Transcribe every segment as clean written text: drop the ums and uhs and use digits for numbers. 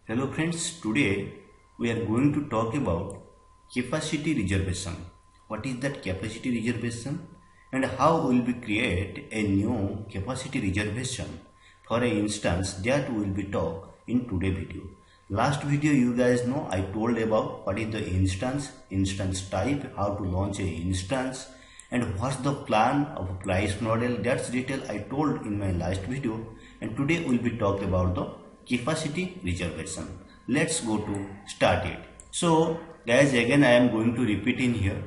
Hello friends, today we are going to talk about capacity reservation. What is that capacity reservation and how will we create a new capacity reservation for an instance that will be talked in today's video. Last video you guys know I told about what is the instance type, how to launch an instance and what's the plan of a price model. That's detail I told in my last video, and today we'll be talking about the capacity reservation. Let's go to start it. So guys, again I am going to repeat in here.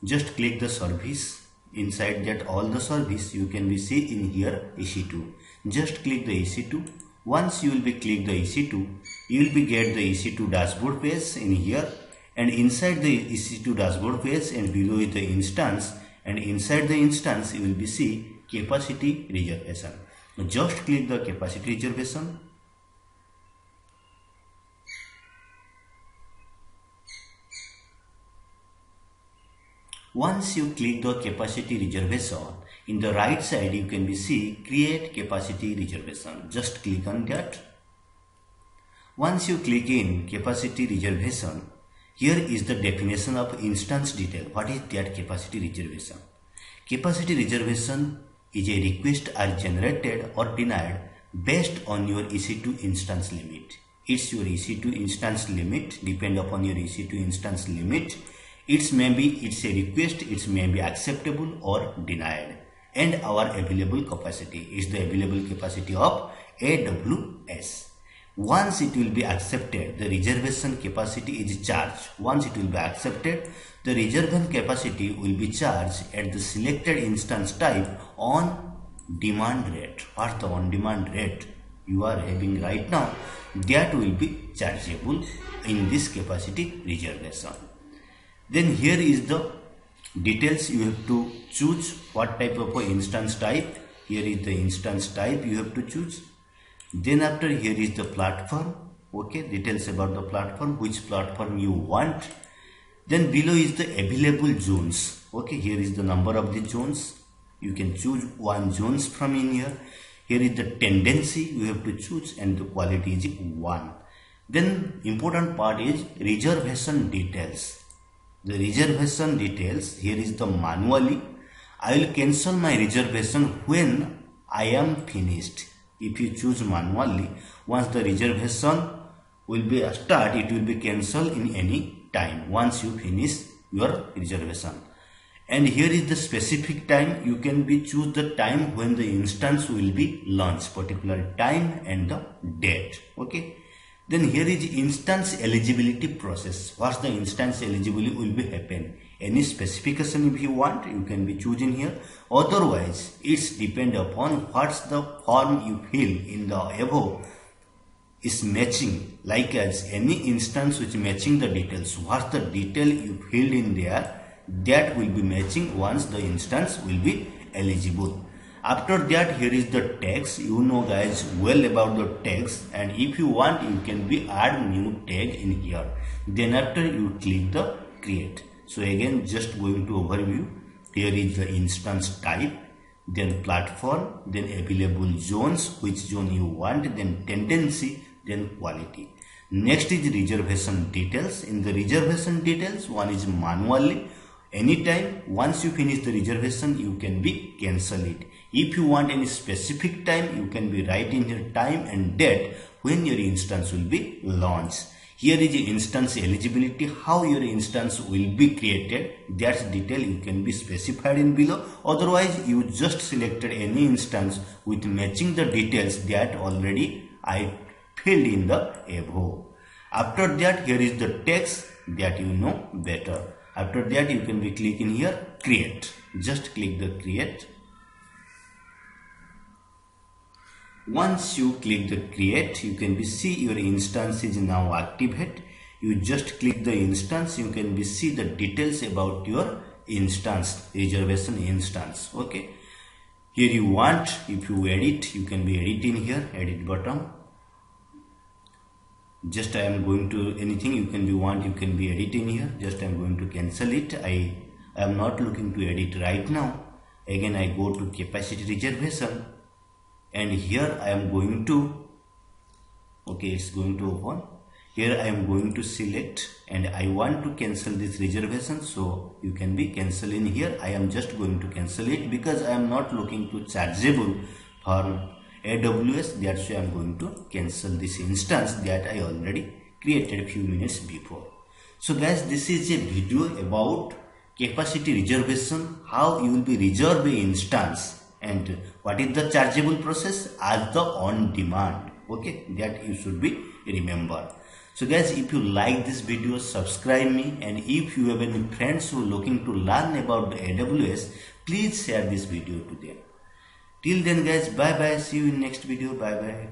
Just click the service. Inside that all the service you can be see in here EC2. Just click the EC2. Once you will be click the EC2, you will be get the EC2 dashboard page in here, and inside the EC2 dashboard page and below is the instance, and inside the instance you will be see capacity reservation. Just click the capacity reservation. Once you click the capacity reservation, in the right side you can be see create capacity reservation. Just click on that. Once you click in capacity reservation, here is the definition of instance detail. What is that capacity reservation? Capacity reservation is a request are generated or denied based on your EC2 instance limit. It's your EC2 instance limit, depend upon your EC2 instance limit. It's a request, it may be acceptable or denied, and our available capacity is the available capacity of AWS. Once it will be accepted, the reservation capacity is charged. Once it will be accepted, the reservation capacity will be charged at the selected instance type on demand rate. What's the on demand rate you are having right now? That will be chargeable in this capacity reservation. Then here is the details. You have to choose what type of instance type. Here is the instance type you have to choose. Then after here is the platform. Okay, details about the platform, which platform you want. Then below is the available zones. Okay, here is the number of the zones. You can choose one zones from in here. Here is the tendency you have to choose, and the quality is 1. Then important part is reservation details. The reservation details, here is the manually. I will cancel my reservation when I am finished. If you choose manually, once the reservation will be start, it will be cancelled in any time once you finish your reservation. And here is the specific time. You can be choose the time when the instance will be launched, particular time and the date. Okay. Then here is instance eligibility process. What's the instance eligibility will be happen? Any specification if you want, you can be choosing here. Otherwise, it's depend upon what's the form you fill in the above is matching. Like as any instance which matching the details. What's the detail you filled in there? That will be matching once the instance will be eligible. After that, here is the text. You know guys well about the text, and if you want you can be add new tag in here. Then after you click the create. So again just going to overview. Here is the instance type, then platform, then available zones, which zone you want, then tendency, then quality. Next is reservation details. In the reservation details, one is manually. Anytime once you finish the reservation you can be cancel it. If you want any specific time, you can be write in your time and date when your instance will be launched. Here is the instance eligibility, how your instance will be created. That's detail you can be specified in below. Otherwise you just selected any instance with matching the details that already I filled in the above. After that, here is the text that you know better. After that you can be click in here create. Just click the create. Once you click the create, you can be see your instance is now activate. You just click the instance, you can be see the details about your instance, reservation instance. Okay, here you want, if you edit, you can be editing here, edit button. Just I am going to anything you can be want, you can be editing here. Just I am going to cancel it. I am not looking to edit right now. Again I go to capacity reservation, and here I am going to, okay, it's going to open. Here I am going to select and I want to cancel this reservation, so you can be cancel in here. I am just going to cancel it because I am not looking to chargeable for AWS. That's why I am going to cancel this instance that I already created a few minutes before. So guys, this is a video about capacity reservation, how you will be reserve a instance and what is the chargeable process as the on demand. Okay, that you should be remember. So guys, if you like this video, subscribe me, and if you have any friends who are looking to learn about the AWS, please share this video to them. Till then guys, bye bye, see you in next video, bye bye.